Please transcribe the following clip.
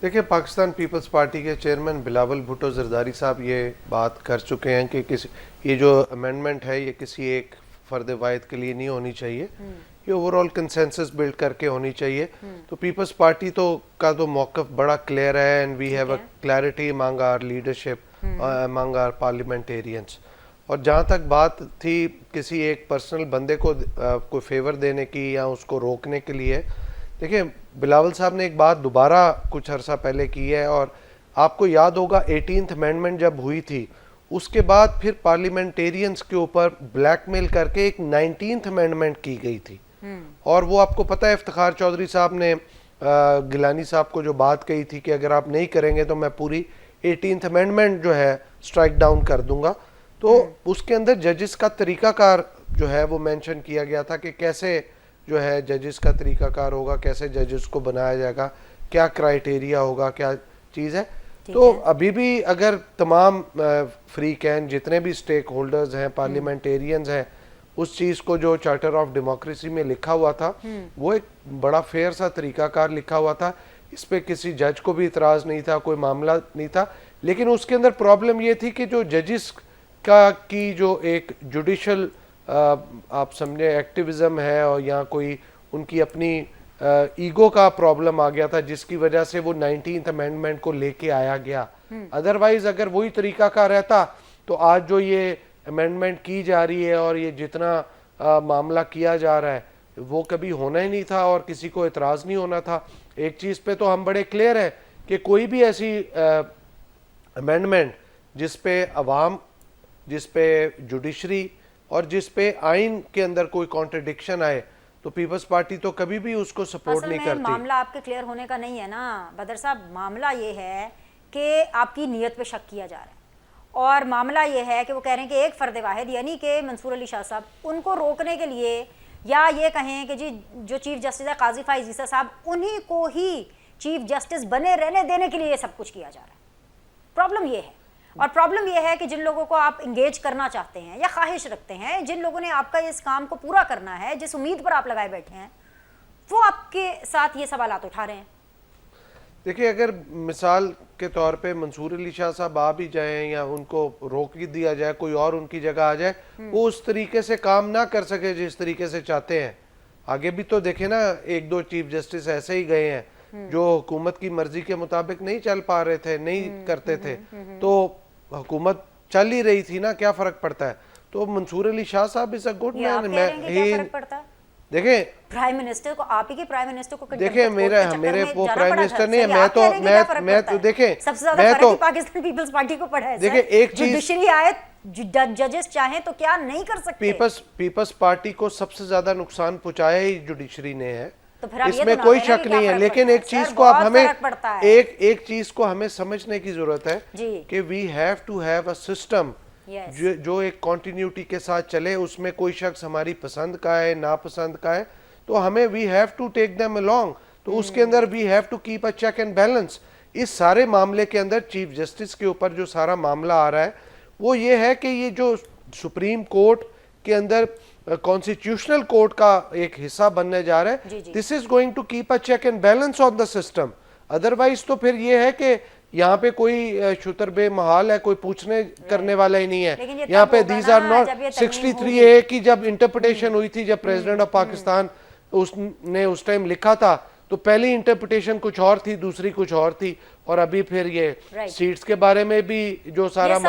देखिए, Pakistan peoples party के chairman Bilawal Bhutto Zardari साहब ये बात कर चुके हैं कि ये जो अमेंडमेंट है ये किसी एक फ़र्द वाहिद के लिए नहीं होनी चाहिए, ये ओवरऑल कंसेंसस बिल्ड करके होनी चाहिए। तो पीपल्स पार्टी का मौक़िफ़ बड़ा क्लियर है and we have a clarity among our leadership, among our parliamentarians. और जहाँ तक बात थी किसी एक पर्सनल बंदे को कोई फेवर देने की या उसको रोकने के लिए, देखिए बिलावल साहब ने एक बात दोबारा कुछ अरसा पहले की है और आपको याद होगा 18th अमेंडमेंट जब हुई थी उसके बाद फिर पार्लियामेंटेरियंस के ऊपर ब्लैकमेल करके एक 19th अमेंडमेंट की गई थी। और वो आपको पता है इफ्तिखार चौधरी साहब ने गिलानी साहब को जो बात कही थी कि अगर आप नहीं करेंगे तो मैं पूरी 18th अमेंडमेंट जो है स्ट्राइक डाउन कर दूंगा। तो उसके अंदर जजेस का तरीकाकार जो है वो मेंशन किया गया था कि कैसे जो है जजेस का तरीकाकार होगा, कैसे जजेस को बनाया जाएगा, क्या क्राइटेरिया होगा, क्या चीज़ है। तो अभी भी अगर तमाम फ्री कैन जितने भी स्टेक होल्डर्स हैं, पार्लियामेंटेरियंस हैं, उस चीज़ को जो चार्टर ऑफ डेमोक्रेसी में लिखा हुआ था वो एक बड़ा फेयर सा तरीकाकार लिखा हुआ था, इस पे किसी जज को भी इतराज़ नहीं था, कोई मामला नहीं था। लेकिन उसके अंदर प्रॉब्लम ये थी कि जो जजेस की जो एक जुडिशल आप समझे एक्टिविज्म है और या कोई उनकी अपनी ईगो का प्रॉब्लम आ गया था जिसकी वजह से वो 19th अमेंडमेंट को लेके आया गया। अदरवाइज अगर वही तरीका का रहता तो आज जो ये अमेंडमेंट की जा रही है और ये जितना मामला किया जा रहा है वो कभी होना ही नहीं था और किसी को एतराज़ नहीं होना था। एक चीज़ पे तो हम बड़े क्लियर हैं कि कोई भी ऐसी अमेंडमेंट जिस पे अवाम, जिस पे जुडिशरी और जिस पे आइन के अंदर कोई कॉन्ट्रडिक्शन आए तो पीपल्स पार्टी तो कभी भी उसको सपोर्ट नहीं करती। मामला आपके क्लियर होने का नहीं है ना बदर साहब, मामला ये है कि आपकी नीयत पे शक किया जा रहा है और मामला ये है कि वो कह रहे हैं कि एक फ़र्द वाहिद यानी कि मंसूर अली शाह साहब, उनको रोकने के लिए या ये कहें कि जी जो चीफ जस्टिस है काजी फाइज ईसा साहब, उन्हीं को ही चीफ जस्टिस बने रहने देने के लिए ये सब कुछ किया जा रहा है। प्रॉब्लम ये है और प्रॉब्लम यह है कि जिन लोगों को आप इंगेज करना चाहते हैं या ख्वाहिश रखते हैं, जिन लोगों ने आपका इस काम को पूरा करना है, जिस उम्मीद पर आप लगाए बैठे हैं, वो आपके साथ ये सवालात उठा रहे हैं। देखिए, अगर मिसाल के तौर पे मंसूर अली शाह साहब आ भी जाएं या उनको रोक ही दिया जाए, कोई और उनकी जगह आ जाए, वो उस तरीके से काम ना कर सके जिस तरीके से चाहते हैं। आगे भी तो देखे ना, एक दो चीफ जस्टिस ऐसे ही गए हैं जो हुकूमत की मर्जी के मुताबिक नहीं चल पा रहे थे, नहीं करते थे, तो हुकूमत चल ही रही थी ना, क्या फर्क पड़ता है। तो मंसूर अली शाह साहब इज अ गुड मैन। देखें प्राइम मिनिस्टर को, आप ही के प्राइम मिनिस्टर को देखें, मेरे वो प्राइम मिनिस्टर नहीं है, मैं तो देखें सबसे ज्यादा फर्क ही पाकिस्तान पीपल्स पार्टी को पड़ा है। देखें एक चीज, जुडिशरी आए, जजेस चाहें तो क्या नहीं कर सकते। पीपल्स पार्टी को सबसे ज्यादा नुकसान पहुंचाया ही जुडिशरी ने है, तो इसमें कोई शक नहीं है। लेकिन एक चीज को आप हमें एक चीज को हमें समझने की जरूरत है कि we have to have a system जो एक कॉन्टिन्यूटी के साथ चले, उसमें कोई शख्स हमारी पसंद का है नापसंद का है तो हमें we have to take them along. तो उसके अंदर we have to keep a check and balance. इस सारे मामले के अंदर चीफ जस्टिस के ऊपर जो सारा मामला आ रहा है वो ये है कि ये जो सुप्रीम कोर्ट के अंदर कॉन्स्टिट्यूशनल कोर्ट का एक हिस्सा बनने जा रहा है, this is going to keep a check and balance on the system. Otherwise तो फिर ये है कि यहाँ पे कोई शुतरबे महाल है, कोई पूछने करने वाला ही नहीं है। यहाँ पे दीज आर नॉट 63A की जब इंटरप्रिटेशन हुई थी, जब प्रेसिडेंट ऑफ पाकिस्तान उसने उस टाइम लिखा था तो पहली इंटरप्रिटेशन कुछ और थी, दूसरी कुछ और थी, और अभी फिर ये सीट्स के बारे में भी जो सारा